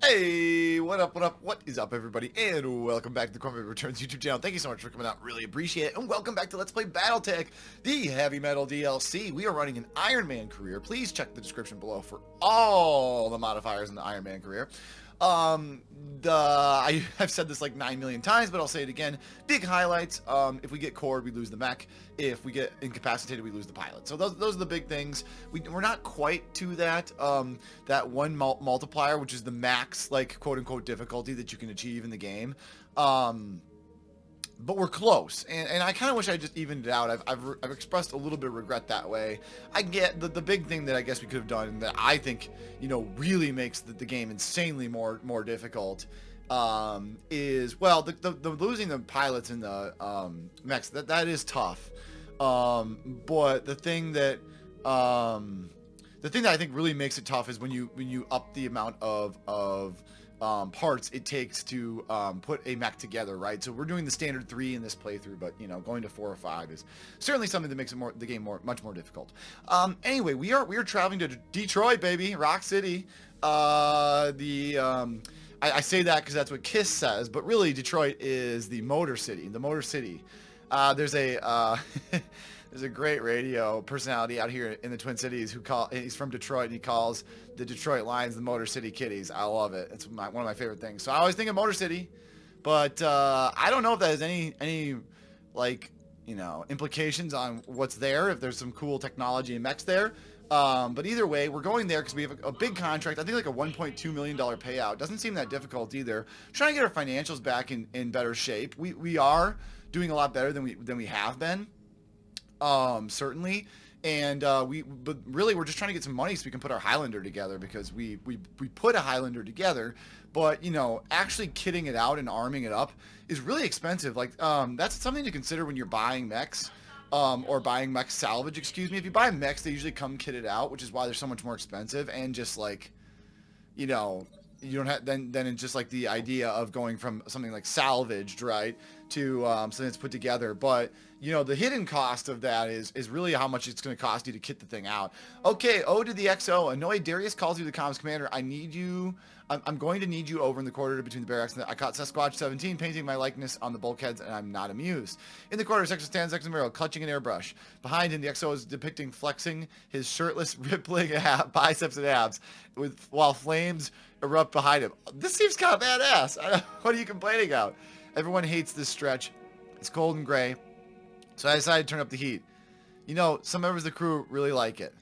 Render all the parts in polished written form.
Hey, what up, what is up, everybody, and welcome back to the CornbreadReturns YouTube channel. Thank you so much for coming out, really appreciate it, and welcome back to Let's Play BattleTech, the Heavy Metal DLC. We are running an Ironman career. Please check the description below for all the modifiers in the Ironman career. I've said this like 9 million times, but I'll say it again. Big highlights. If we get cored, we lose the mech. If we get incapacitated, we lose the pilot. So those are the big things. We're not quite to that that one multiplier, which is the max, like, quote unquote difficulty that you can achieve in the game. But we're close, and I kind of wish I just evened it out. I've expressed a little bit of regret that way. I get the big thing that I guess we could have done that I think, you know, really makes the game insanely more difficult is, well, the losing the pilots in the mechs, that is tough. But the thing that I think really makes it tough is when you up the amount of parts it takes to put a mech together, right? So we're doing the standard 3 in this playthrough, but you know, going to 4 or 5 is certainly something that makes the game much more difficult. Anyway, we are traveling to Detroit, baby, Rock City. I say that because that's what Kiss says, but really Detroit is the Motor City. There's a there's a great radio personality out here in the Twin Cities he's from Detroit, and he calls the Detroit Lions the Motor City Kitties. I love it. It's one of my favorite things. So I always think of Motor City, but I don't know if that has any like, you know, implications on what's there, if there's some cool technology and mechs there. But either way, we're going there because we have a big contract. I think like a $1.2 million payout. Doesn't seem that difficult either. Trying to get our financials back in better shape. We are doing a lot better than we have been. Certainly, and but really we're just trying to get some money so we can put our Highlander together, because we put a Highlander together, but you know, actually kitting it out and arming it up is really expensive. Like, that's something to consider when you're buying mechs, or buying mech salvage, excuse me. If you buy mechs, they usually come kitted out, which is why they're so much more expensive, and just like, you know, you don't have then it's just like the idea of going from something like salvaged, right, to something that's put together. But you know, the hidden cost of that is really how much it's going to cost you to kit the thing out. Okay, O to the XO. Annoyed Darius calls you the comms commander. I need you. I'm going to need you over in the corridor between the barracks. I caught Sasquatch 17 painting my likeness on the bulkheads, and I'm not amused. In the corridor, Section stands next to the mirror, clutching an airbrush. Behind him, the XO is depicting flexing his shirtless, rippling biceps and abs, while flames erupt behind him. This seems kind of badass. What are you complaining about? Everyone hates this stretch. It's cold and gray, so I decided to turn up the heat. You know, some members of the crew really like it.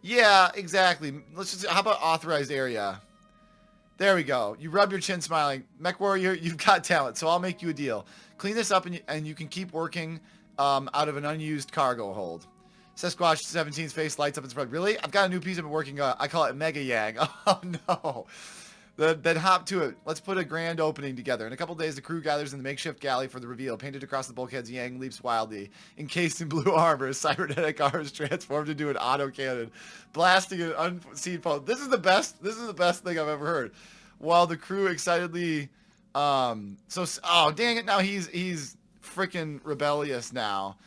Yeah, exactly. Let's just, how about authorized area? There we go. You rub your chin smiling. Mechwarrior, you've got talent, so I'll make you a deal. Clean this up and you can keep working out of an unused cargo hold. Sasquatch 17's face lights up in surprise. Really? I've got a new piece I've been working on. I call it Mega Yang. Oh, no. Then hop to it. Let's put a grand opening together. In a couple days, the crew gathers in the makeshift galley for the reveal. Painted across the bulkheads, Yang leaps wildly. Encased in blue armor, cybernetic arms transformed into an autocannon, blasting an unseen foe. This is the best thing I've ever heard. While the crew excitedly, oh dang it! Now he's freaking rebellious now.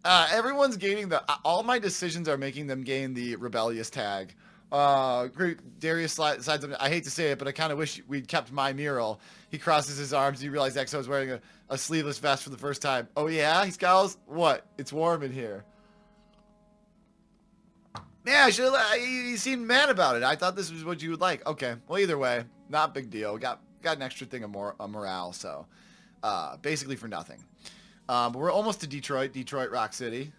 Everyone's gaining all my decisions are making them gain the rebellious tag. Great. Darius slides up. I hate to say it, but I kind of wish we'd kept my mural. He crosses his arms. He realized XO is wearing a sleeveless vest for the first time. Oh yeah, he scowls. What? It's warm in here. Yeah, you seemed mad about it. I thought this was what you would like. Okay. Well, either way, not big deal. Got an extra thing of morale. So, basically for nothing. But we're almost to Detroit, Rock City.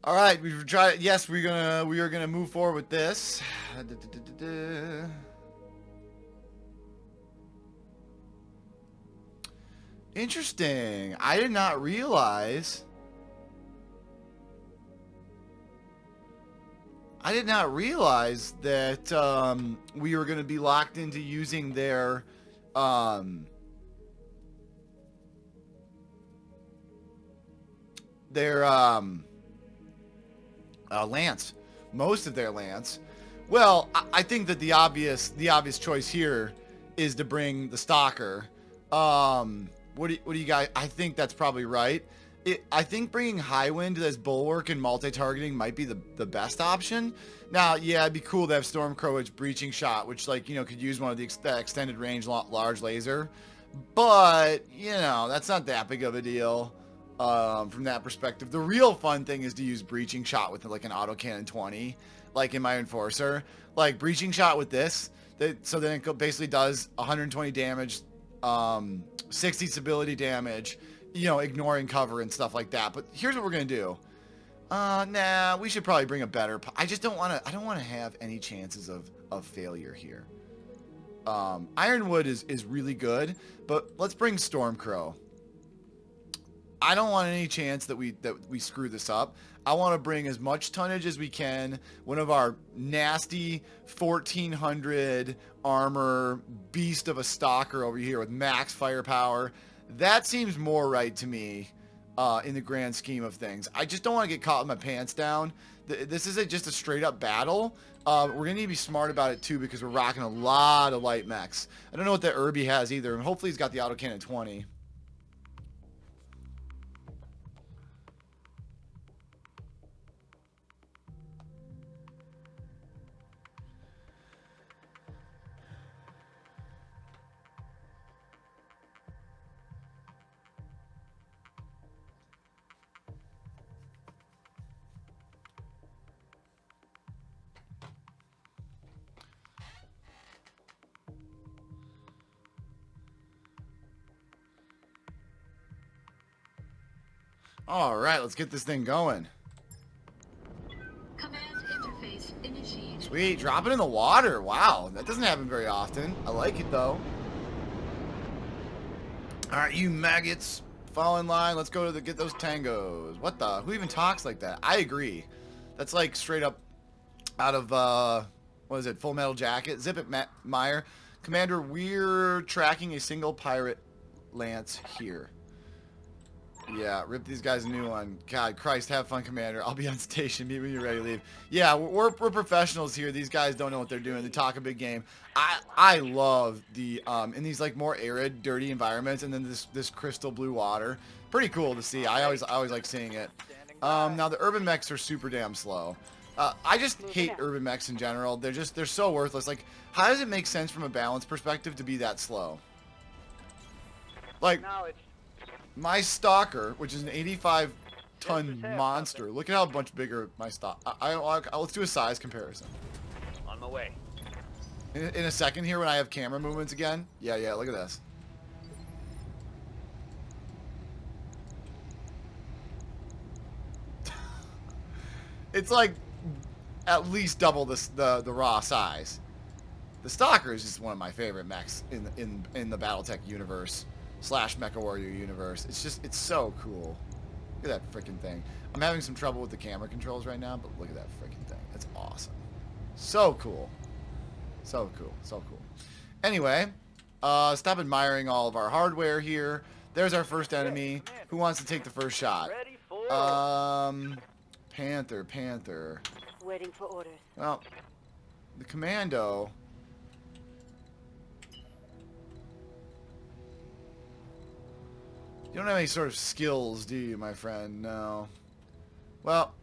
All right, we've tried. Yes, we are gonna move forward with this. Interesting. I did not realize. That we were gonna be locked into using their lance, most of their lance, Well, I think that the obvious choice here is to bring the Stalker. What do you guys? I think that's probably right. I think bringing Highwind as bulwark and multi-targeting might be the best option. Now, yeah, it'd be cool to have Stormcrow breaching shot, which, like, you know, could use one of the extended range large laser. But, you know, that's not that big of a deal from that perspective. The real fun thing is to use breaching shot with like an autocannon 20, like in my Enforcer. Like breaching shot with this, so then it basically does 120 damage, 60 stability damage, you know, ignoring cover and stuff like that. But here's what we're gonna do. Nah, we should probably bring a better. I don't want to have any chances of failure here. Ironwood is really good, but let's bring Stormcrow. I don't want any chance that we screw this up. I want to bring as much tonnage as we can. One of our nasty 1400 armor beast of a stalker over here with max firepower. That seems more right to me in the grand scheme of things. I just don't want to get caught with my pants down. This isn't just a straight up battle. We're going to need to be smart about it too because we're rocking a lot of light mechs. I don't know what that Irby has either. And hopefully he's got the autocannon 20. All right, let's get this thing going. Command interface initiated. Sweet, drop it in the water. Wow, that doesn't happen very often. I like it though. All right, you maggots, fall in line. Let's go to get those tangos. What the? Who even talks like that? I agree. That's like straight up out of what is it? Full Metal Jacket. Zip it, Meyer. Commander, we're tracking a single pirate lance here. Yeah, rip these guys a new one. God, Christ, have fun, Commander. I'll be on station. Meet when you're ready to leave. Yeah, we're professionals here. These guys don't know what they're doing. They talk a big game. I love the in these like more arid, dirty environments, and then this crystal blue water. Pretty cool to see. I always like seeing it. Now the urban mechs are super damn slow. I just hate urban mechs in general. They're so worthless. Like, how does it make sense from a balance perspective to be that slow? Like, my Stalker, which is an 85-ton monster. Look at how much bigger my stock. Let's do a size comparison. On my way. In a second here, when I have camera movements again. Yeah, look at this. It's like at least double the raw size. The Stalker is just one of my favorite mechs in the BattleTech universe. / Mechwarrior universe. It's so cool. Look at that freaking thing. I'm having some trouble with the camera controls right now, but look at that freaking thing. It's awesome. So cool. So cool. So cool. Anyway, stop admiring all of our hardware here. There's our first enemy. Who wants to take the first shot? Panther. Waiting for orders. Well, the commando. You don't have any sort of skills, do you, my friend? No. Well,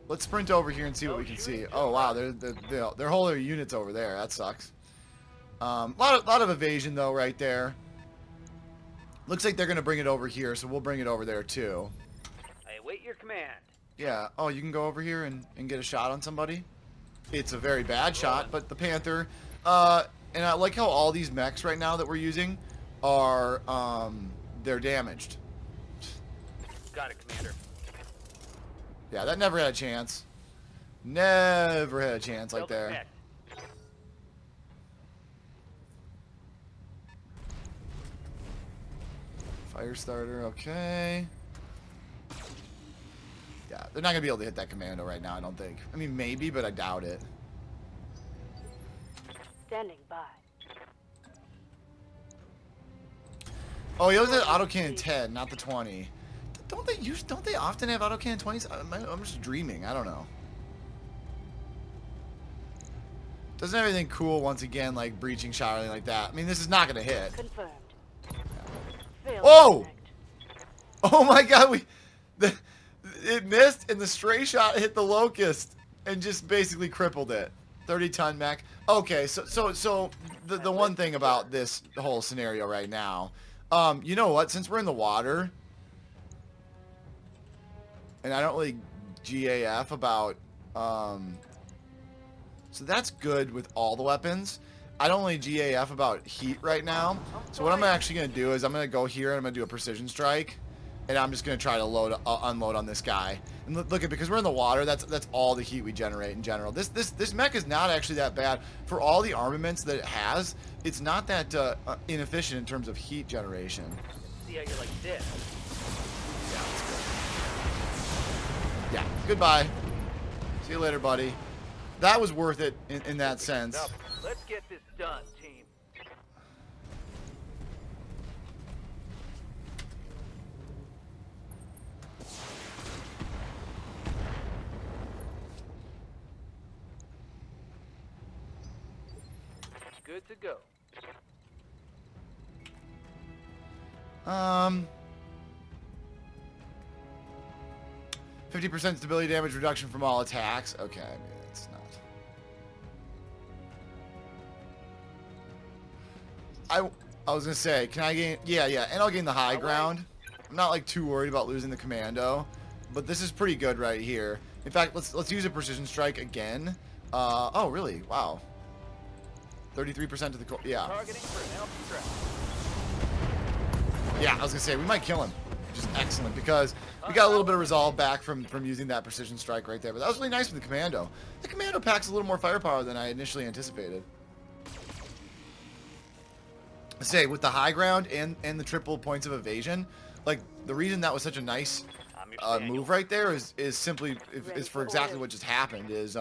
let's sprint over here and see what we can see. Oh wow, their whole unit's over there. That sucks. Lot of evasion though, right there. Looks like they're gonna bring it over here, so we'll bring it over there too. I await your command. Yeah. Oh, you can go over here and get a shot on somebody. It's a very bad shot, but the Panther. And I like how all these mechs right now that we're using are they're damaged. Got it, Commander. Yeah, that never had a chance. Never had a chance like there. Fire starter, okay. Yeah, they're not gonna be able to hit that commando right now, I don't think. I mean, maybe, but I doubt it. Standing by. Oh, he was at autocannon 10, not the 20. Don't they often have autocannon 20s? I'm just dreaming. I don't know. Doesn't have anything cool once again, like breaching shot or anything like that. I mean, this is not gonna hit. Confirmed. Failed Oh! detect. Oh my god, it missed and the stray shot hit the locust and just basically crippled it. 30-ton mech. Okay, so the one thing about this whole scenario right now, you know what? Since we're in the water, and I don't really GAF about, so that's good with all the weapons. I don't really GAF about heat right now. So what I'm actually gonna do is I'm gonna go here and I'm gonna do a precision strike. And I'm just going to try to unload on this guy. And look at, because we're in the water, that's all the heat we generate in general. This mech is not actually that bad. For all the armaments that it has, it's not that inefficient in terms of heat generation. See how you're like this. Yeah, that's good. Yeah, goodbye. See you later, buddy. That was worth it in that sense. Let's get this done, team. Good to go. 50% stability damage reduction from all attacks. Okay, I mean, it's not. I was gonna say, can I gain? Yeah, and I'll gain the high ground. I'm not like too worried about losing the commando, but this is pretty good right here. In fact, let's use a precision strike again. Oh really? Wow. 33% to the yeah. Targeting for an LP trap. Yeah, I was gonna say we might kill him, which is excellent because we got a little bit of resolve back from using that precision strike right there. But that was really nice with the commando. The commando packs a little more firepower than I initially anticipated. I say with the high ground and the triple points of evasion, like the reason that was such a nice move right there is simply is for exactly what just happened is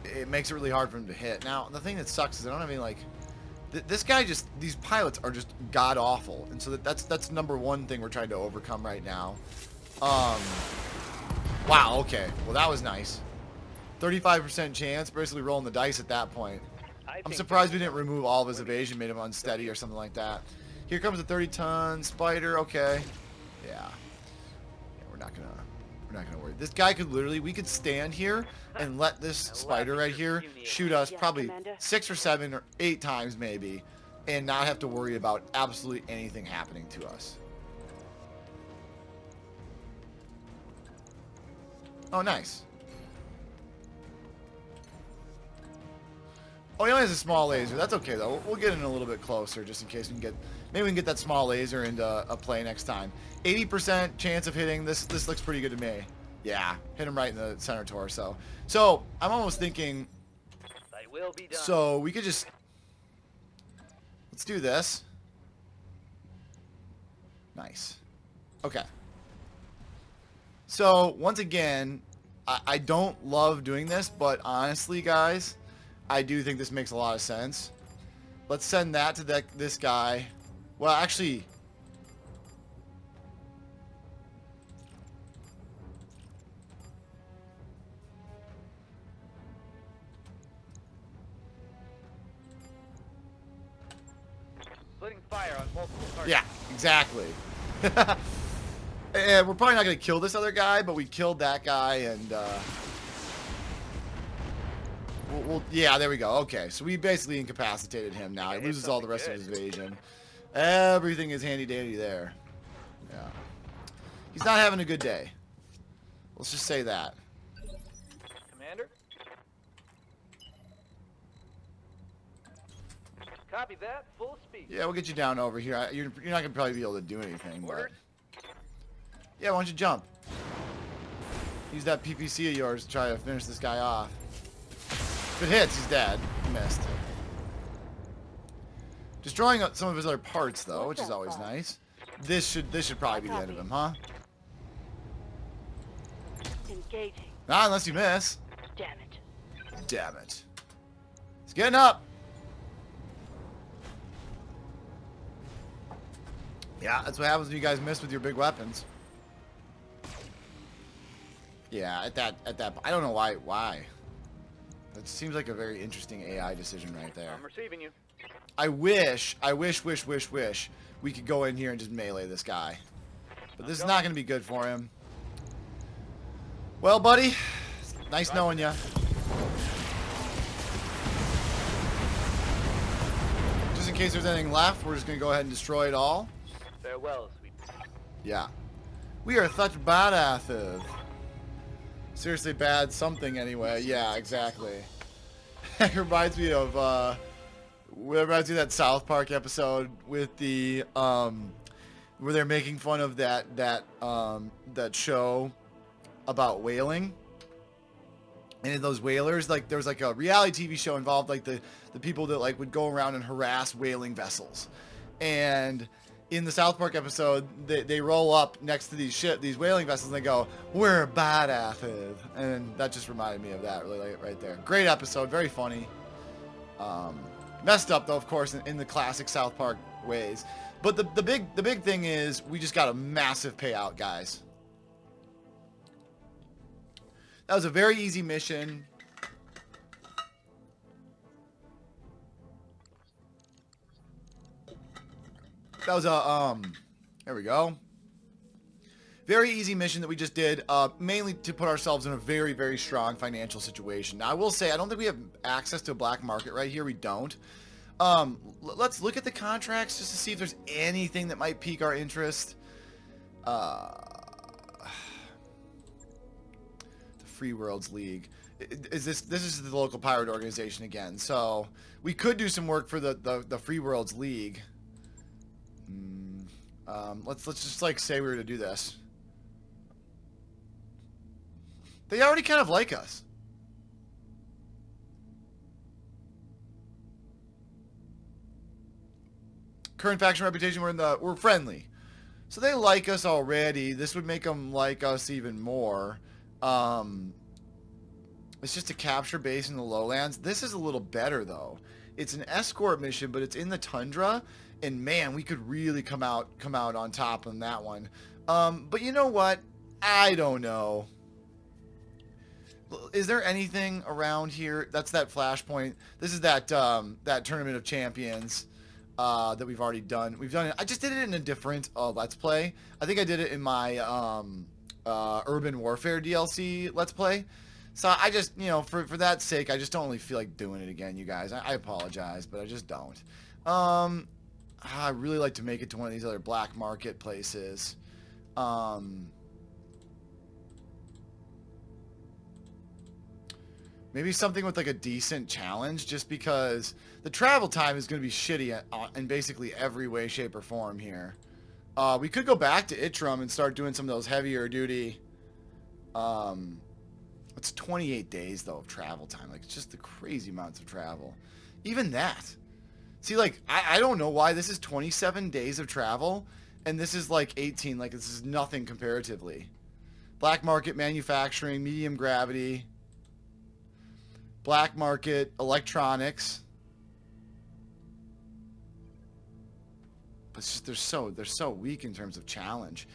it makes it really hard for him to hit. Now the thing that sucks is I don't have any like this guy just these pilots are just god awful, and so that's number one thing we're trying to overcome right now. Wow, okay, well that was nice. 35% chance, basically rolling the dice at that point. I'm surprised we didn't remove all of his evasion, made him unsteady or something like that. Here comes a 30-ton spider. Okay, yeah, we're not gonna worry. This guy could literally, we could stand here and let this spider right here shoot us probably 6 or 7 or 8 times maybe, and not have to worry about absolutely anything happening to us. Oh, nice. Oh, he only has a small laser. That's okay though. We'll get in a little bit closer just in case we can get, maybe we can get that small laser into a play next time. 80% chance of hitting. This looks pretty good to me. Yeah, hit him right in the center torso. So I'm almost thinking. I will be done. So we could just let's do this. Nice. Okay. So once again, I don't love doing this, but honestly, guys, I do think this makes a lot of sense. Let's send that to this guy. Well, actually, putting fire on multiple targets. yeah, exactly. And we're probably not going to kill this other guy, but we killed that guy, and yeah, there we go. Okay, so we basically incapacitated him now. He loses all the rest of his evasion. Everything is handy-dandy there. Yeah. He's not having a good day. Let's just say that. Commander? Copy that. Full speed. Yeah, we'll get you down over here. You're not going to probably be able to do anything, but... Ordered. Yeah, why don't you jump? Use that PPC of yours to try to finish this guy off. If it hits, he's dead. He missed. Destroying some of his other parts, though, which is always nice. This should probably be the end of him, huh? Engaging. Not unless you miss. Damn it. Damn it. He's getting up. Yeah, that's what happens when you guys miss with your big weapons. Yeah, at that I don't know why. That seems like a very interesting AI decision right there. I'm receiving you. I wish we could go in here and just melee this guy. But this is not going to be good for him. Well, buddy, nice knowing you. Just in case there's anything left, we're just going to go ahead and destroy it all. Farewell, sweet. Yeah. We are such badasses. Seriously bad something anyway. Yeah, exactly. It reminds me of that South Park episode with the where they're making fun of that show about whaling. And in those whalers, like there was like a reality TV show involved like the people that like would go around and harass whaling vessels. And in the South Park episode, they roll up next to these whaling vessels and they go, "We're badasses," and that just reminded me of that really like right there. Great episode, very funny. Messed up though, of course, in the classic South Park ways. But the big thing is we just got a massive payout, guys. That was a very easy mission. That was a, there we go. Very easy mission that we just did, mainly to put ourselves in a very, very strong financial situation. Now, I will say, I don't think we have access to a black market right here. We don't. Let's look at the contracts just to see if there's anything that might pique our interest. The Free Worlds League. This is the local pirate organization again. So, we could do some work for the Free Worlds League. Let's just like say we were to do this. They already kind of like us. Current faction reputation, we're friendly. So they like us already. This would make them like us even more. It's just a capture base in the lowlands. This is a little better though. It's an escort mission, but it's in the tundra. And man, we could really come out on top on that one. But you know what? I don't know. Is there anything around here? That's that Flashpoint. This is that that Tournament of Champions that we've already done. We've done it. I just did it in a different Let's Play. I think I did it in my Urban Warfare DLC Let's Play. So I just, you know, for that sake, I just don't really feel like doing it again, you guys. I apologize, but I just don't. I really like to make it to one of these other black market places. Maybe something with like a decent challenge, just because the travel time is going to be shitty in basically every way, shape, or form here. We could go back to Itram and start doing some of those heavier duty. It's 28 days though of travel time. Like it's just the crazy amounts of travel. Even that. See, like, I don't know why this is 27 days of travel, and this is like 18. Like, this is nothing comparatively. Black market manufacturing, medium gravity, black market electronics. But it's just, they're so weak in terms of challenge.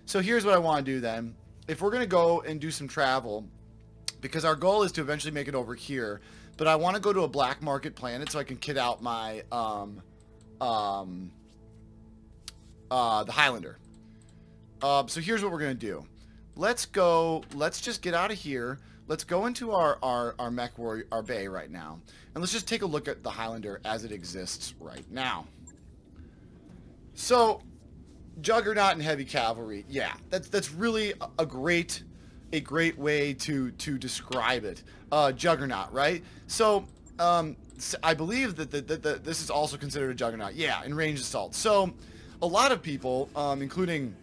So here's what I want to do then. If we're going to go and do some travel, because our goal is to eventually make it over here, but I want to go to a black market planet so I can kit out my the Highlander. So here's what we're gonna do. Let's just get out of here. Let's go into our mech warrior, our bay right now, and let's just take a look at the Highlander as it exists right now. So, Juggernaut and heavy cavalry, yeah, that's really a great way to describe it. Juggernaut, right? So, I believe that this is also considered a Juggernaut. Yeah, in ranged assault. So, a lot of people, including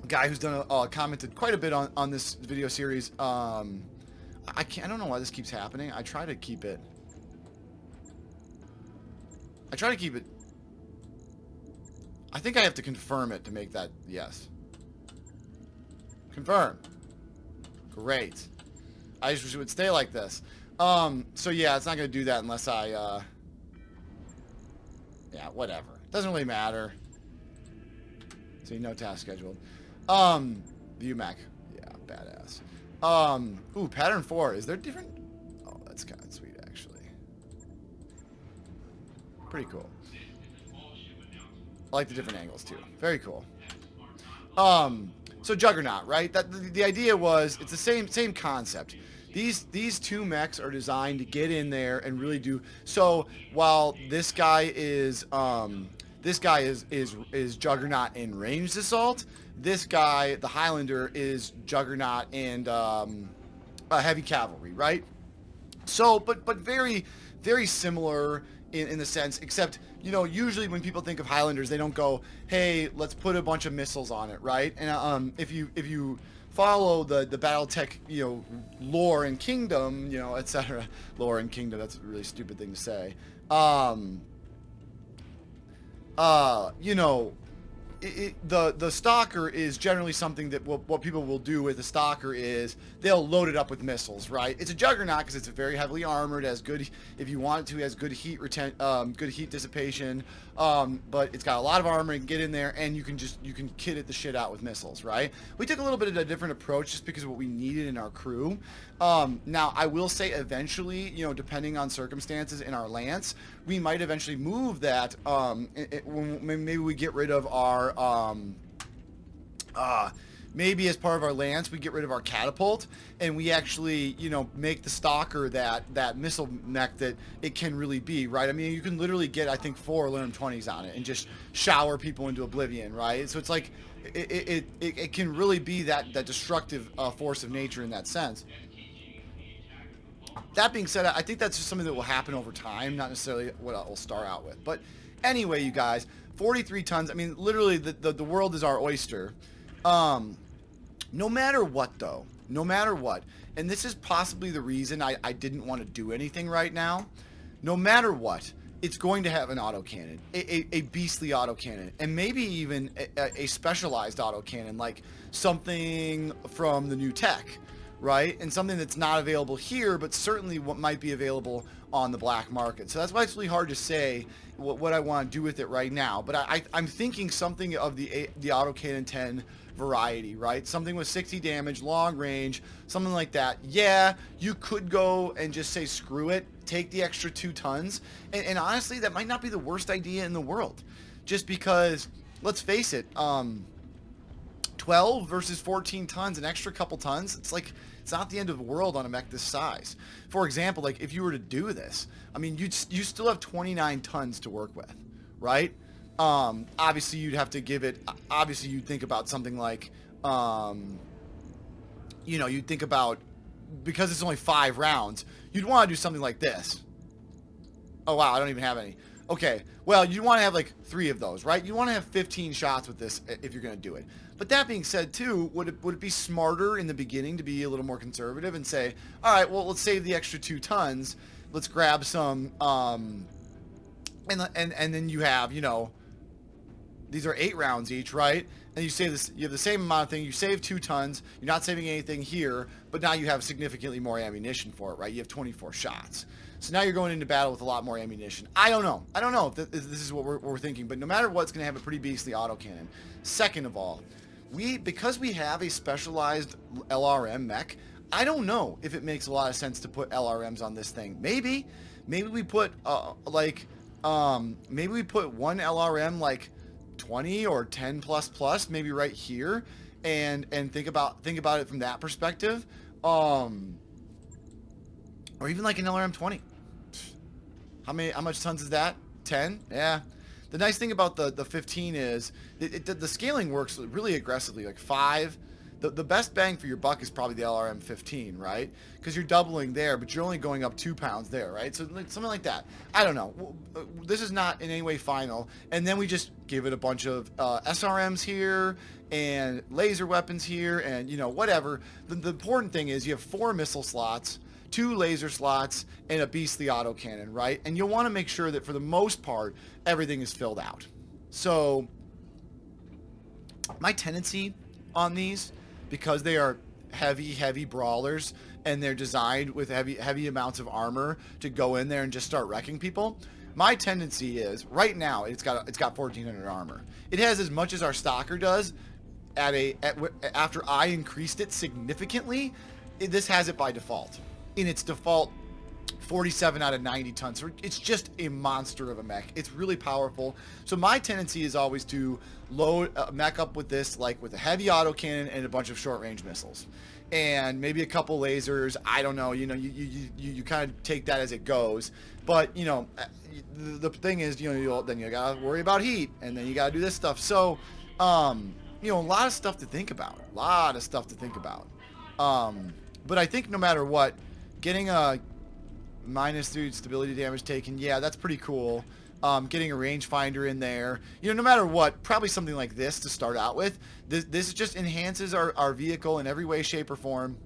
a guy who's done commented quite a bit on this video series. I don't know why this keeps happening. I try to keep it. I think I have to confirm it to make that yes. Confirm. Great. I just wish it would stay like this. So yeah, it's not going to do that unless I, yeah, whatever. Doesn't really matter. So no task scheduled. View Mech. Yeah, badass. Ooh, pattern 4. Is there different? Oh, That's kind of sweet, actually. Pretty cool. I like the different angles too. Very cool. So Juggernaut, right? The idea was it's the same concept. These two mechs are designed to get in there and really do so. While this guy is Juggernaut in ranged assault, this guy, the Highlander, is Juggernaut and heavy cavalry, right? So, but very, very similar in the sense, except, you know, usually when people think of Highlanders, they don't go, hey, let's put a bunch of missiles on it, right? And if you follow the BattleTech, you know, lore and kingdom, you know, etc. Lore and kingdom, that's a really stupid thing to say. You know, the stalker is generally something that what people will do with a stalker is they'll load it up with missiles, right? It's a juggernaut because it's very heavily armored, has good, if you want it to, has good heat good heat dissipation, but it's got a lot of armor and get in there and you can kit it the shit out with missiles, right? We took a little bit of a different approach just because of what we needed in our crew. Now I will say eventually, you know, depending on circumstances in our lance, we might eventually move that, when maybe we get rid of our maybe as part of our lance we get rid of our catapult and we actually, you know, make the stalker that missile mech that it can really be, right? I mean, you can literally get, I think, 4 Lerm 20s on it and just shower people into oblivion, right? So it's like it can really be that destructive force of nature in that sense. That being said, I think that's just something that will happen over time, not necessarily what I'll start out with. But anyway, you guys, 43 tons. I mean, literally, the world is our oyster. No matter what, though, no matter what, and this is possibly the reason I didn't want to do anything right now. No matter what, it's going to have an autocannon, a beastly autocannon, and maybe even a specialized autocannon, like something from the new tech. Right? And something that's not available here, but certainly what might be available on the black market. So that's why it's really hard to say what I want to do with it right now. But I'm thinking something of the autocannon 10 variety, right? Something with 60 damage, long range, something like that. Yeah, you could go and just say screw it, take the extra 2 tons. And honestly, that might not be the worst idea in the world. Just because, let's face it, 12 versus 14 tons, an extra couple tons, it's like, it's not the end of the world on a mech this size. For example, like if you were to do this, I mean, you still have 29 tons to work with, right? Obviously you'd have to give it, obviously you'd think about something like, you know, you'd think about, because it's only 5 rounds, you'd want to do something like this. Oh wow, I don't even have any. Okay, well, you want to have like 3 of those, right? You want to have 15 shots with this if you're going to do it. But that being said, too, would it be smarter in the beginning to be a little more conservative and say, all right, well, let's save the extra 2 tons. Let's grab some, and then you have, you know, these are 8 rounds each, right? And you save this, you have the same amount of thing. You save 2 tons. You're not saving anything here, but now you have significantly more ammunition for it, right? You have 24 shots. So now you're going into battle with a lot more ammunition. I don't know. I don't know if this is what we're thinking, but no matter what, it's going to have a pretty beastly autocannon. Second of all, because we have a specialized LRM mech, I don't know if it makes a lot of sense to put LRMs on this thing. Maybe we put maybe we put one LRM like 20 or 10 plus, maybe right here, and think about it from that perspective. Or even like an LRM 20. How much tons is that? 10? Yeah. The nice thing about the 15 is the scaling works really aggressively. Like 5, the best bang for your buck is probably the LRM 15, right? Because you're doubling there, but you're only going up 2 pounds there, right? So like, something like that. I don't know. This is not in any way final. And then we just give it a bunch of SRMs here and laser weapons here, and you know, whatever. The important thing is you have 4 missile slots, 2 laser slots, and a beastly autocannon, right? And you'll want to make sure that for the most part, everything is filled out. So my tendency on these, because they are heavy brawlers and they're designed with heavy amounts of armor to go in there and just start wrecking people, my tendency is, right now, it's got 1400 armor. It has as much as our stalker does. After I increased it significantly, this has it by default. In its default 47 out of 90 tons. So it's just a monster of a mech. It's really powerful. So my tendency is always to load a mech up with this, like with a heavy autocannon and a bunch of short-range missiles. And maybe a couple lasers. I don't know. You know, you kind of take that as it goes. But, you know, the thing is, you know, then you got to worry about heat. And then you got to do this stuff. So, you know, a lot of stuff to think about. But I think no matter what, getting a -3 stability damage taken, yeah, that's pretty cool. Getting a rangefinder in there, you know, no matter what, probably something like this to start out with. This just enhances our vehicle in every way, shape, or form.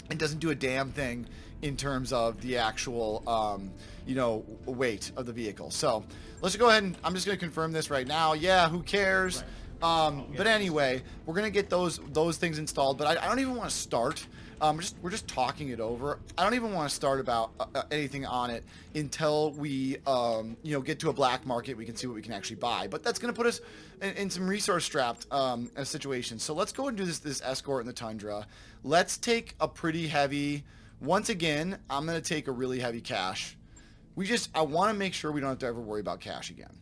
It doesn't do a damn thing in terms of the actual, you know, weight of the vehicle. So let's go ahead and I'm just going to confirm this right now. Yeah, who cares? But anyway, we're going to get those things installed, but I don't even want to start. We're just talking it over. I don't even want to start about anything on it until we, you know, get to a black market. We can see what we can actually buy. But that's going to put us in some resource-strapped situations. So let's go and do this escort in the tundra. Let's take a pretty heavy. Once again, I'm going to take a really heavy cache. I want to make sure we don't have to ever worry about cache again.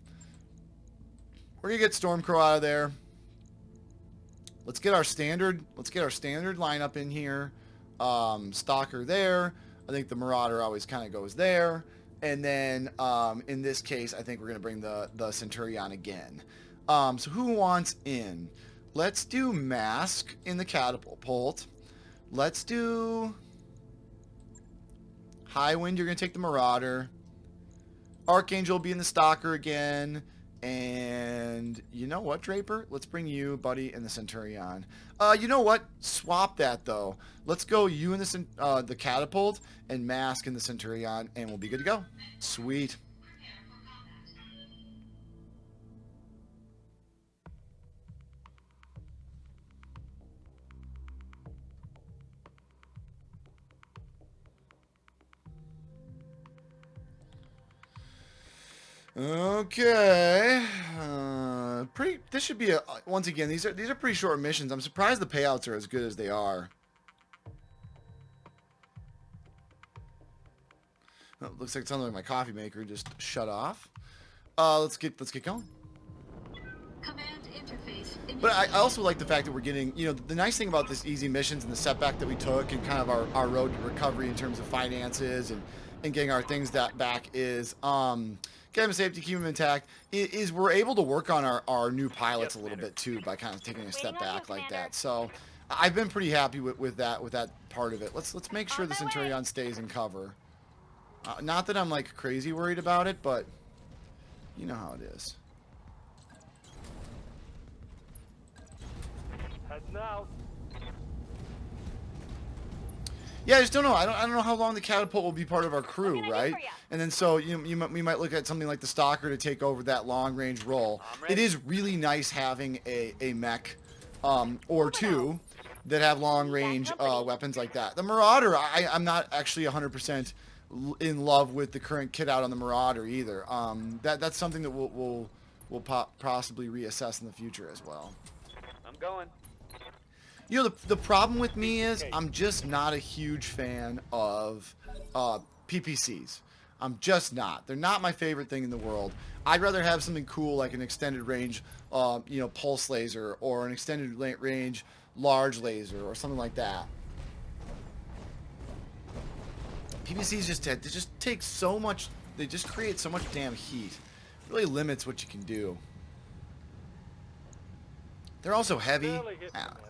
We're going to get Stormcrow out of there. Let's get our standard lineup in here. Stalker there. I think the Marauder always kind of goes there. And then in this case, I think we're going to bring the Centurion again. So who wants in? Let's do Mask in the Catapult. Let's do High Wind. You're going to take the Marauder. Archangel will be in the Stalker again. And you know what, Draper? Let's bring you, buddy, and the Centurion. You know what? Swap that, though. Let's go you and the Catapult and Mask in the Centurion, and we'll be good to go. Sweet. Okay. This should be once again, these are pretty short missions. I'm surprised the payouts are as good as they are. Oh, looks like something like my coffee maker just shut off. Let's get going. Command interface. But I also like the fact that we're getting, you know, the nice thing about this easy missions and the setback that we took and kind of our road to recovery in terms of finances and getting our things back is get them safety, keep them intact, is we're able to work on our new pilots a little bit too by kind of taking a step back like that. So I've been pretty happy with that part of it. Let's make sure the Centurion stays in cover. Not that I'm like crazy worried about it, but you know how it is. Heading out. Yeah, I just don't know. I don't know how long the Catapult will be part of our crew, right? And then so we might look at something like the Stalker to take over that long range role. It is really nice having a mech or two that have long range weapons like that. The Marauder, I'm not actually 100% in love with the current kit out on the Marauder either. That's something that we'll possibly reassess in the future as well. I'm going. You know, the problem with me is I'm just not a huge fan of PPCs. I'm just not. They're not my favorite thing in the world. I'd rather have something cool like an extended range, you know, pulse laser or an extended range large laser or something like that. PPCs just take so much. They just create so much damn heat. It really limits what you can do. They're also heavy. I don't know.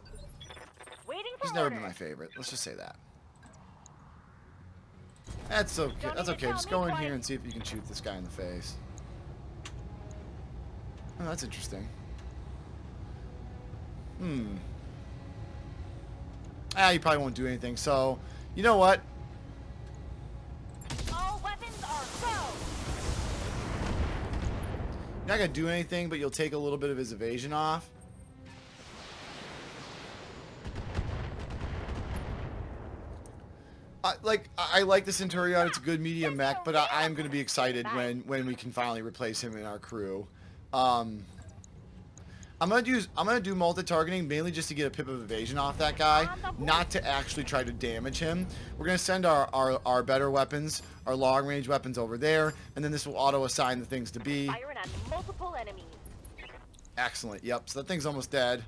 He's never been my favorite. Let's just say that. That's okay. That's okay. Just go in here and see if you can shoot this guy in the face. Oh, that's interesting. You probably won't do anything. So, you know what? All weapons are go. You're not gonna do anything, but you'll take a little bit of his evasion off. I like the Centurion. It's a good medium mech, but I'm going to be excited when we can finally replace him in our crew. I'm gonna do multi-targeting mainly just to get a pip of evasion off that guy, not to actually try to damage him. We're gonna send our better weapons, our long-range weapons over there, and then this will auto-assign the things to be. Firing on multiple enemies. Excellent. Yep. So that thing's almost dead.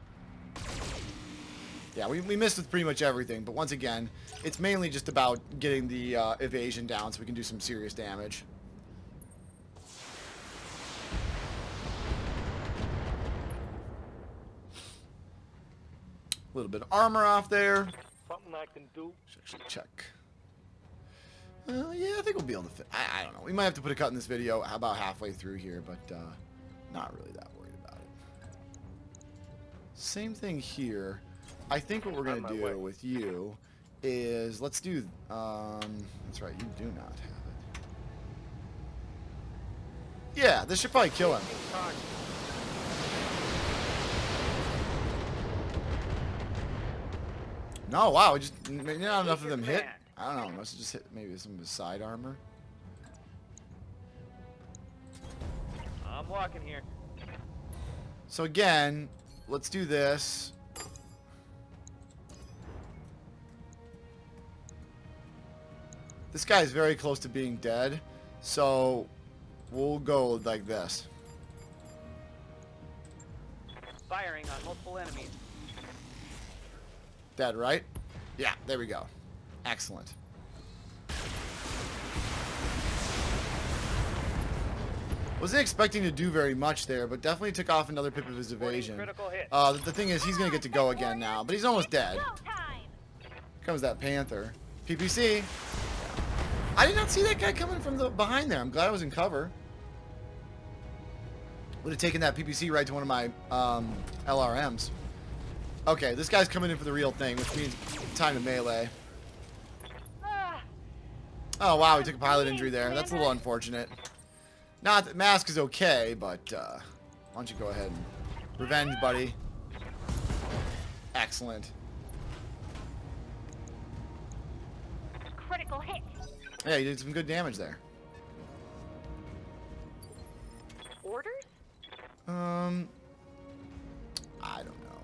Yeah, we missed with pretty much everything, but once again, it's mainly just about getting the evasion down so we can do some serious damage. A little bit of armor off there. Something I can do. Should actually check. Yeah, I think we'll be able to fit. I don't know. We might have to put a cut in this video about halfway through here, but not really that worried about it. Same thing here. I think what we're going to do with you is, let's do, that's right, you do not have it. Yeah, this should probably kill him. No, wow, not enough of them hit. I don't know, must have just hit maybe some of his side armor. I'm walking here. So again, let's do this. This guy is very close to being dead, so we'll go like this. Firing on multiple enemies. Dead, right? Yeah, there we go. Excellent. Wasn't expecting to do very much there, but definitely took off another pip of his evasion. Critical hit. The thing is, he's going to get to go again now, but he's almost dead. Here comes that Panther. PPC. I did not see that guy coming from the behind there. I'm glad I was in cover. Would have taken that PPC right to one of my LRMs. Okay, this guy's coming in for the real thing, which means time to melee. Oh, wow, he took a pilot injury there. That's a little unfortunate. Not that mask is okay, but why don't you go ahead and revenge, buddy. Excellent. Critical hit. Yeah, you did some good damage there. Orders? I don't know.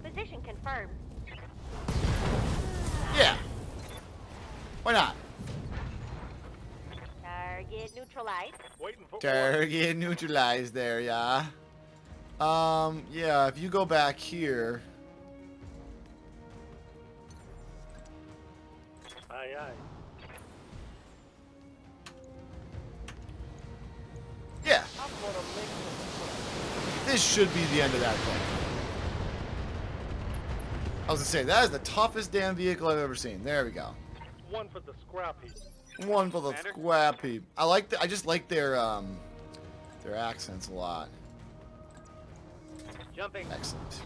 Position confirmed. Yeah. Why not? Target neutralized. Waiting for Target neutralized there, yeah. Yeah, if you go back here. Aye, aye. Yeah. This should be the end of that thing. I was gonna say, that is the toughest damn vehicle I've ever seen. There we go. One for the scrap heap. One for the Commander? squab heap. I just like their accents a lot. Jumping. Excellent.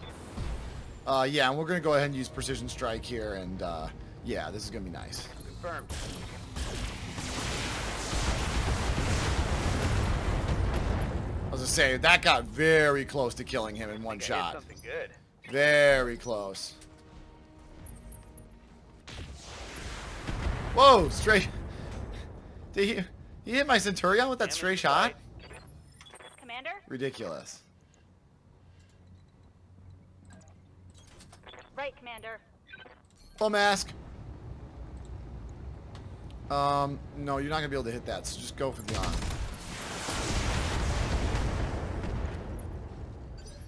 Yeah, and we're gonna go ahead and use precision strike here, and yeah, this is gonna be nice. Confirmed. I was gonna say, that got very close to killing him in one Think I hit shot. something good. Very close. Whoa, straight. Did he hit my Centurion with that Damage stray shot? Commander? Ridiculous. Right, Commander. Full mask. No, you're not gonna be able to hit that, so just go for the arm.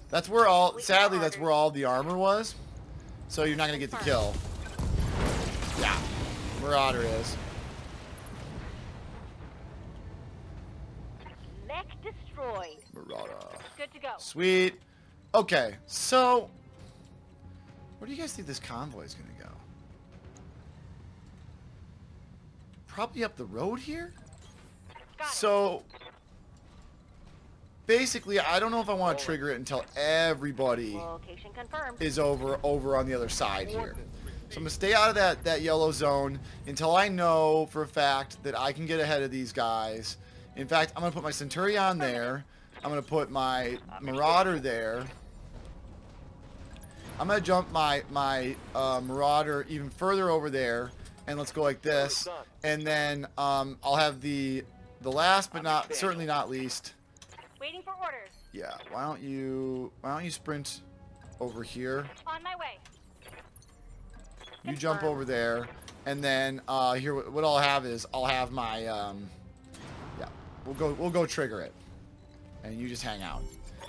That's where all, sadly, that's where all the armor was. So you're not gonna get the kill. Yeah, Marauder is. Mech destroyed. Marauder. Good to go. Sweet. Okay, so where do you guys think this convoy is gonna go? Probably up the road here? Got it. So basically, I don't know if I want to trigger it until everybody Location confirmed. is over on the other side here. So I'm gonna stay out of that yellow zone until I know for a fact that I can get ahead of these guys. In fact, I'm gonna put my Centurion there. I'm gonna put my Marauder there. I'm gonna jump my Marauder even further over there, and let's go like this. And then I'll have the the last but certainly not least. Waiting for orders. Yeah, why don't you sprint over here? On my way. You jump over there, and then here what I'll have is I'll have my yeah, we'll go trigger it, and you just hang out.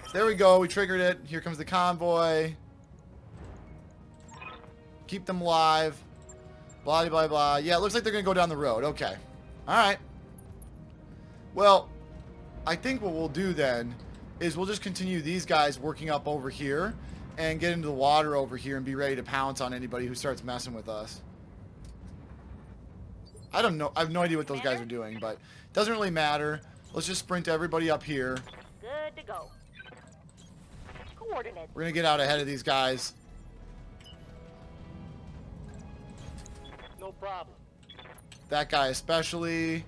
So there we go. We triggered it. Here comes the convoy. Keep them alive. Blah blah blah. Yeah, it looks like they're gonna go down the road. Okay. All right. Well, I think what we'll do then is we'll just continue these guys working up over here and get into the water over here and be ready to pounce on anybody who starts messing with us. I don't know. I have no idea what those guys are doing, but it doesn't really matter. Let's just sprint everybody up here. Good to go. Coordinates. We're going to get out ahead of these guys. No problem. That guy especially.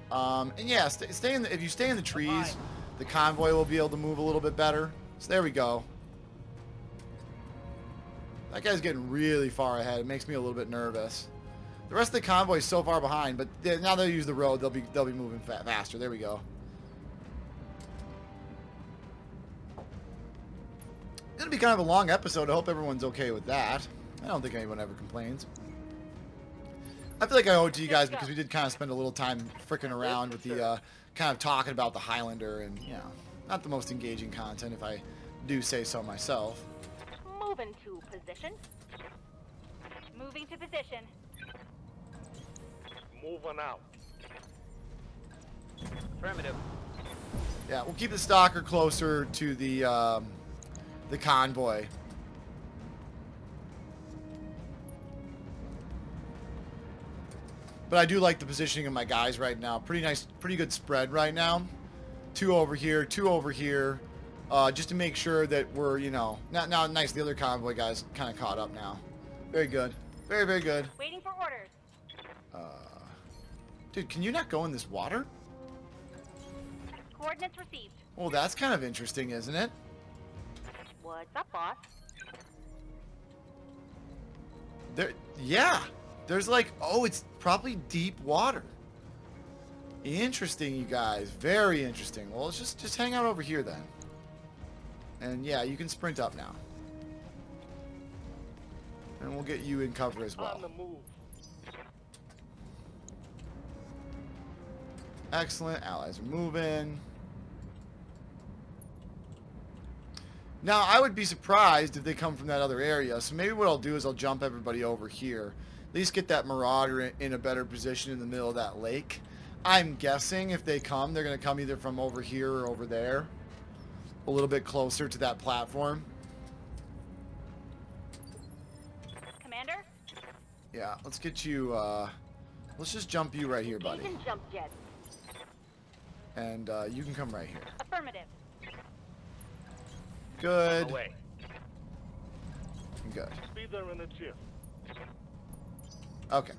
And yeah, stay in the, if you stay in the trees, the convoy will be able to move a little bit better. So there we go. That guy's getting really far ahead. It makes me a little bit nervous. The rest of the convoy is so far behind, but now they'll use the road. They'll be moving faster. There we go. It'll be kind of a long episode. I hope everyone's okay with that. I don't think anyone ever complains. I feel like I owe it to you guys because we did kind of spend a little time fricking around with the kind of talking about the Highlander, and you know, not the most engaging content if I do say so myself. Moving to position. Moving to position. Moving out. Affirmative. Yeah, we'll keep the stalker closer to the convoy. But I do like the positioning of my guys right now. Pretty nice, pretty good spread right now. 2 over here, 2 over here. Just to make sure that we're, you know, now nice. The other convoy guys kind of caught up now. Very good. Very, very good. Waiting for orders. Dude, can you not go in this water? Coordinates received. Well, that's kind of interesting, isn't it? What's up, boss? Yeah. There's like, oh, it's probably deep water. Interesting, you guys. Very interesting. Well, let's just hang out over here then. And yeah, you can sprint up now. And we'll get you in cover as well. On the move. Excellent. Allies are moving. Now, I would be surprised if they come from that other area. So maybe what I'll do is I'll jump everybody over here. At least get that Marauder in a better position in the middle of that lake. I'm guessing if they come, they're going to come either from over here or over there. A little bit closer to that platform. Commander? Yeah, let's get you, let's just jump you right here, buddy. Engine jump jets. And you can come right here. Affirmative. Good. Away. Good. Be there in a jiff. Okay.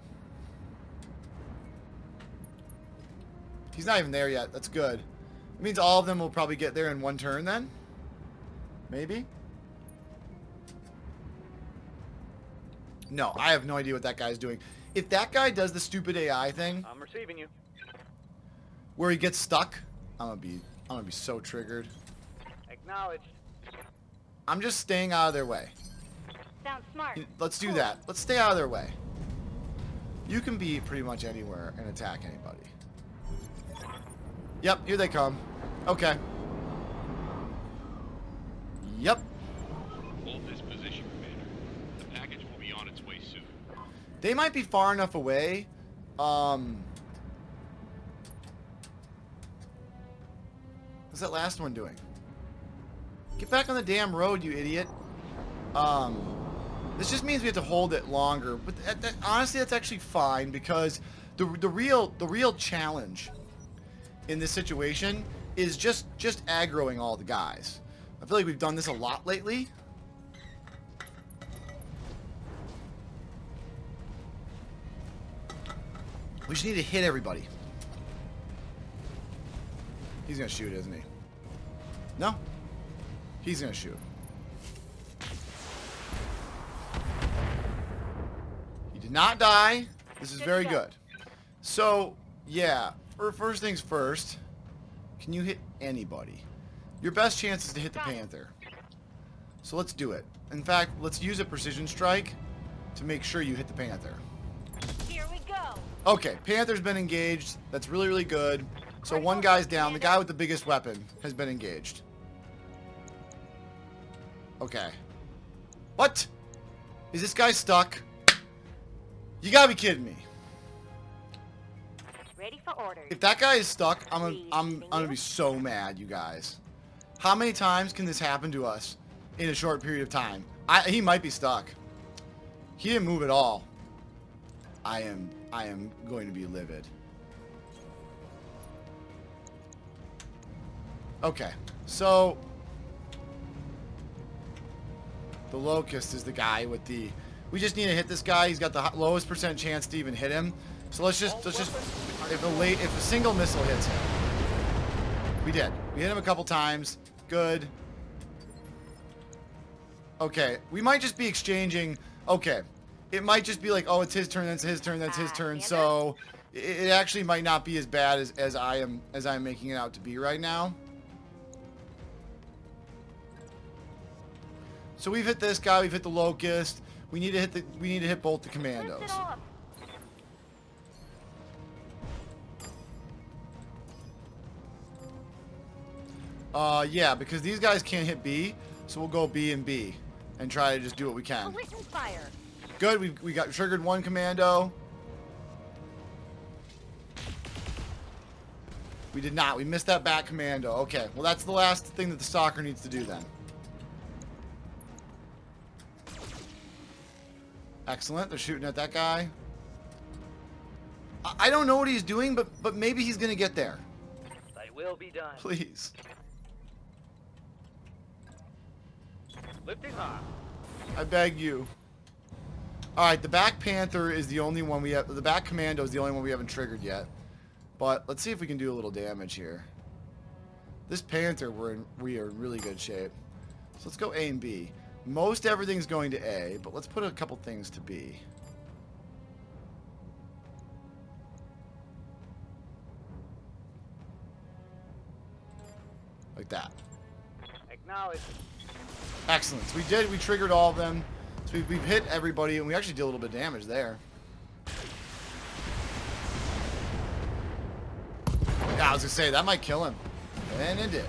He's not even there yet. That's good. It means all of them will probably get there in one turn then? Maybe? No, I have no idea what that guy's doing. If that guy does the stupid AI thing I'm receiving you. where he gets stuck, I'm gonna be so triggered. Acknowledged. I'm just staying out of their way. Sounds smart. Let's do that. Let's stay out of their way. You can be pretty much anywhere and attack anybody. Yep, here they come. Okay. Yep. Hold this position, Commander. The package will be on its way soon. They might be far enough away. What's that last one doing? Get back on the damn road, you idiot. This just means we have to hold it longer. But honestly, that's actually fine because the real challenge in this situation is just aggroing all the guys. I feel like we've done this a lot lately. We just need to hit everybody. He's gonna shoot, isn't he? No? He's gonna shoot. He did not die. This is very good. So, yeah, First things first, can you hit anybody? Your best chance is to hit the Panther. So let's do it. In fact, let's use a precision strike to make sure you hit the Panther. Here we go. Okay, Panther's been engaged. That's really, really good. So one guy's down. The guy with the biggest weapon has been engaged. Okay. What? Is this guy stuck? You gotta be kidding me. Ready for orders. If that guy is stuck, I'm gonna be so mad, you guys. How many times can this happen to us in a short period of time? He might be stuck. He didn't move at all. I am going to be livid. Okay, so the Locust is the guy with the. We just need to hit this guy. He's got the lowest % chance to even hit him. So let's just if a single missile hits him. We did. We hit him a couple times. Good. Okay, we might just be exchanging. Okay, it might just be like, oh, it's his turn, that's his turn, that's his turn. So it actually might not be as bad as I'm making it out to be right now. So we've hit this guy, we've hit the Locust. We need to hit both the commandos. Lift it off. Yeah, because these guys can't hit B, so we'll go B and B and try to just do what we can. Collision fire. Good, we got triggered one commando. We did not. We missed that back commando. Okay, well that's the last thing that the stalker needs to do then. Excellent. They're shooting at that guy. I don't know what he's doing, but maybe he's gonna get there. They will be done. Please. Lifting off. I beg you. All right, the back Panther is the only one we have. The back Commando is the only one we haven't triggered yet. But let's see if we can do a little damage here. This Panther, we are in really good shape. So let's go A and B. Most everything's going to A, but let's put a couple things to B. Like that. Acknowledge. Excellent. So we triggered all of them. So we've hit everybody, and we actually did a little bit of damage there. Yeah, I was gonna say that might kill him, and it did.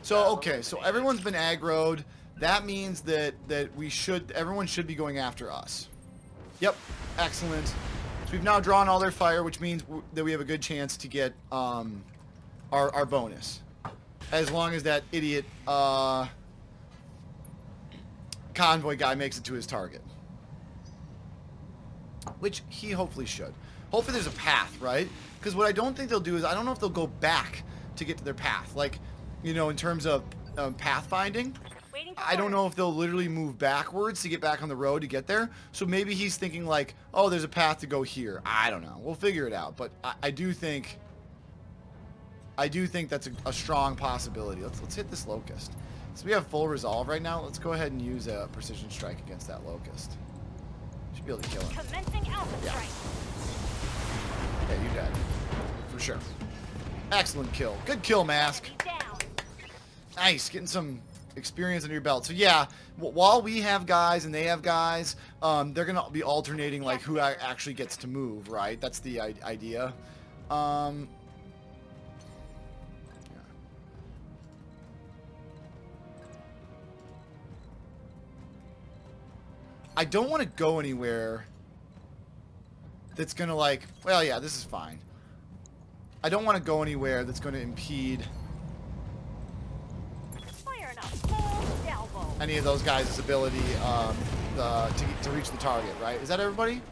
So okay, so everyone's been aggroed. That means that everyone should be going after us. Yep, excellent. So we've now drawn all their fire, which means that we have a good chance to get our bonus, as long as that idiot convoy guy makes it to his target, which he hopefully should. Hopefully there's a path, right? Because what I don't think they'll do is, I don't know if they'll go back to get to their path, like, you know, in terms of path finding. I don't know if they'll literally move backwards to get back on the road to get there. So maybe he's thinking like, oh, there's a path to go here. I don't know. We'll figure it out. But I do think that's a strong possibility. Let's hit this Locust. So we have full resolve right now. Let's go ahead and use a precision strike against that Locust. Should be able to kill him. Commencing alpha strike. Yeah, you're dead. For sure. Excellent kill. Good kill, Mask. Down. Nice. Getting some experience under your belt. So yeah, while we have guys and they have guys, they're going to be alternating like who actually gets to move, right? That's the idea. I don't want to go anywhere that's going to like, well, yeah, this is fine. I don't want to go anywhere that's going to impede any of those guys' ability to reach the target, right? Is that everybody?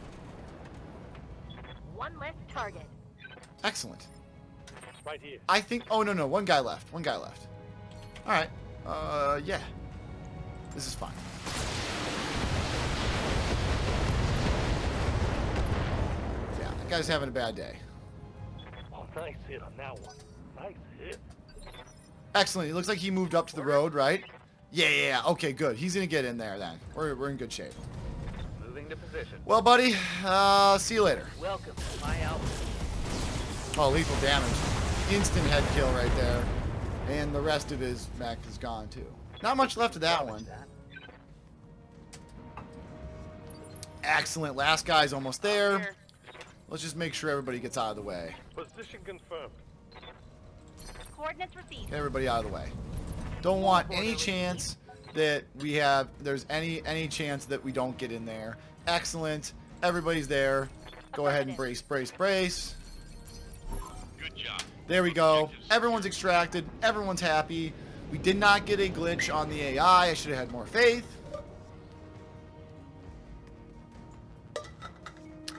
One less target. Excellent. Right here. I think, oh, no, one guy left. One guy left. All right. Yeah. This is fine. Yeah, that guy's having a bad day. Oh, nice hit on that one. Nice hit. Excellent. It looks like he moved up to the road, right? Yeah. Okay, good. He's going to get in there then. We're in good shape. Moving to position. Well, buddy, see you later. Welcome to my outfit. Oh, lethal damage. Instant head kill right there. And the rest of his mech is gone too. Not much left of that one. Excellent. Last guy's almost there. Let's just make sure everybody gets out of the way. Position confirmed. Coordinates received. Get everybody out of the way. Don't want any chance that we have, there's any chance that we don't get in there. Excellent. Everybody's there. Go ahead and brace, brace, brace. Good job. There we go. Everyone's extracted. Everyone's happy. We did not get a glitch on the AI. I should have had more faith.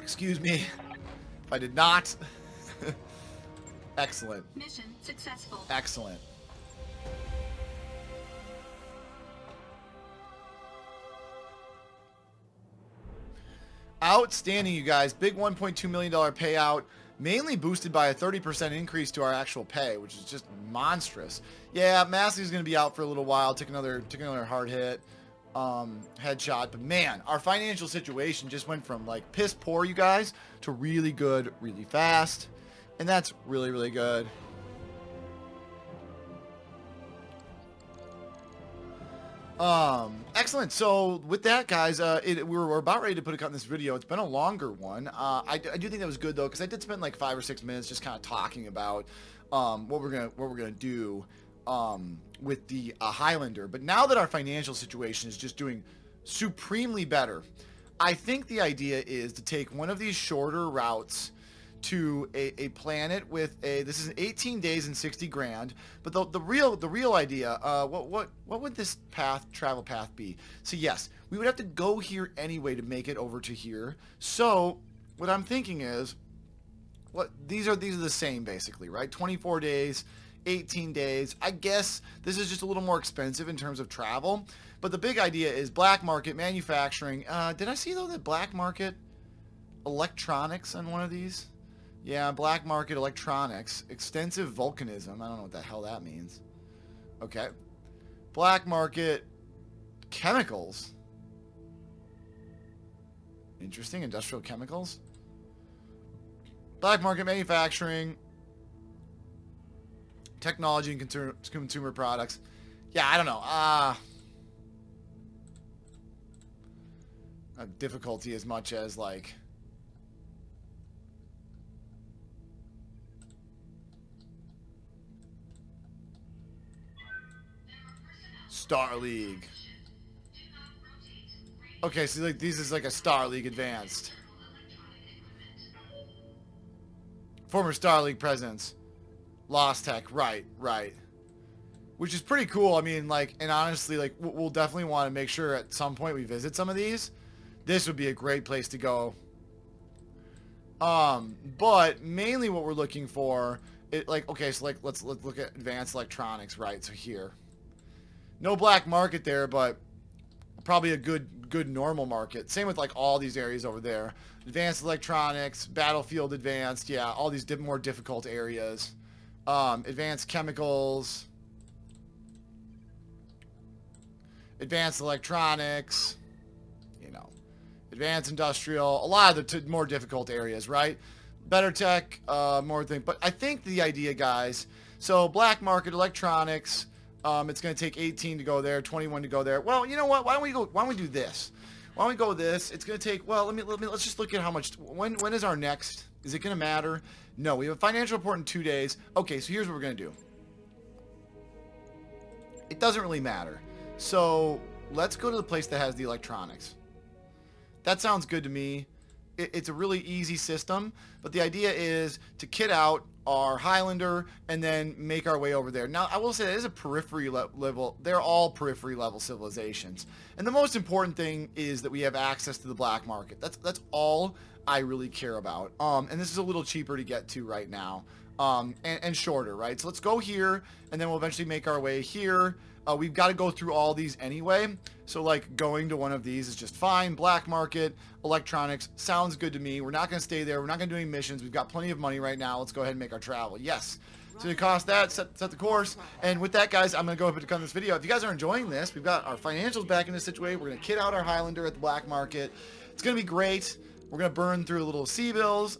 Excuse me if I did not. Excellent. Mission successful. Excellent. Outstanding, you guys. Big $1.2 million payout, mainly boosted by a 30% increase to our actual pay, which is just monstrous. Yeah, Massey's going to be out for a little while. Took another hard hit, headshot. But man, our financial situation just went from like piss poor, you guys, to really good, really fast. And that's really, really good. Excellent. So with that, guys, we're about ready to put a cut in this video. It's been a longer one. I do think that was good though, because I did spend like 5 or 6 minutes just kind of talking about what we're gonna do with the Highlander. But now that our financial situation is just doing supremely better, I think the idea is to take one of these shorter routes to a planet with this is 18 days and 60 grand, but the real idea, what would this travel path be? So yes, we would have to go here anyway to make it over to here. So what I'm thinking is, these are the same basically, right? 24 days, 18 days. I guess this is just a little more expensive in terms of travel, but the big idea is black market manufacturing. Did I see though that black market electronics on one of these? Yeah, black market electronics, extensive volcanism. I don't know what the hell that means. Okay. Black market chemicals. Interesting, industrial chemicals. Black market manufacturing. Technology and consumer products. Yeah, I don't know. Difficulty as much as like... Star League. Okay, so like these is like a Star League advanced. Former Star League presidents. Lost Tech, right. Which is pretty cool. I mean, like, and honestly, like, we'll definitely want to make sure at some point we visit some of these. This would be a great place to go. But mainly what we're looking for, okay, so like let's look at advanced electronics, right? So here. No black market there, but probably a good normal market. Same with like all these areas over there. Advanced electronics, battlefield advanced, yeah, all these more difficult areas. Advanced chemicals, advanced electronics, you know, advanced industrial, a lot of the more difficult areas, right? BattleTech, more thing. But I think the idea, guys, so black market electronics, it's going to take 18 to go there, 21 to go there. Well, you know what? Why don't we do this? Why don't we go with this? It's going to take, well, let's just look at how much, when is our next? Is it going to matter? No, we have a financial report in 2 days. Okay, so here's what we're going to do. It doesn't really matter. So let's go to the place that has the electronics. That sounds good to me. It's a really easy system, but the idea is to kit out our Highlander and then make our way over there. Now, I will say that is a periphery level. They're all periphery level civilizations. And the most important thing is that we have access to the black market. That's all I really care about. And this is a little cheaper to get to right now. And shorter, right? So let's go here, and then we'll eventually make our way here. We've got to go through all these anyway. So like going to one of these is just fine. Black market, electronics, sounds good to me. We're not going to stay there. We're not going to do any missions. We've got plenty of money right now. Let's go ahead and make our travel. Yes. So to cost that, set the course. And with that, guys, I'm going to go ahead and cut this video. If you guys are enjoying this, we've got our financials back in this situation. We're going to kit out our Highlander at the black market. It's going to be great. We're going to burn through a little sea bills.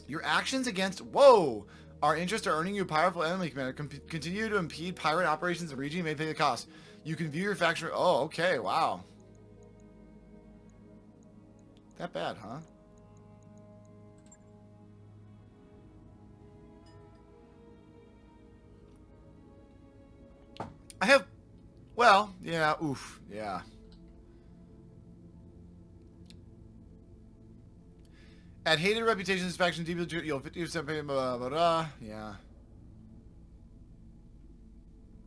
Your actions against, whoa, our interests are earning you a powerful enemy commander. Continue to impede pirate operations in the region. You may pay the cost. You can view your faction. Oh, okay, wow. That bad, huh? I have, well, yeah, oof, yeah. At hated reputations, faction deeply, you'll 50% pay, blah, blah, blah, yeah.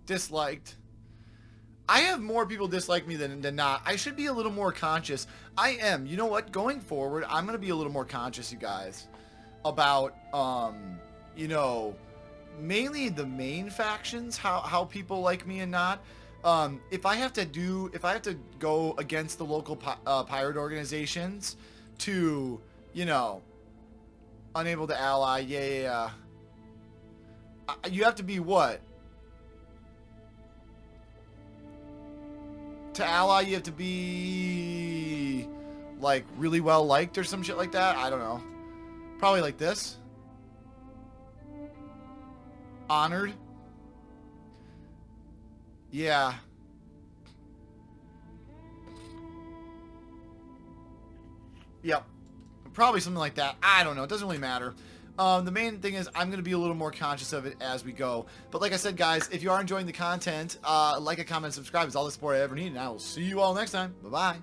Disliked. I have more people dislike me than not. I should be a little more conscious. I am. You know what? Going forward, I'm going to be a little more conscious, you guys, about, you know, mainly the main factions, how people like me and not. If I have to go against the local pirate organizations to, you know, unable to ally, yeah. You have to be what? To ally, you have to be, like, really well liked or some shit like that. I don't know. Probably like this. Honored. Yeah. Yep. Probably something like that. I don't know. It doesn't really matter. The main thing is I'm going to be a little more conscious of it as we go. But like I said, guys, if you are enjoying the content, like, a comment, subscribe is all the support I ever need. And I will see you all next time. Bye-bye.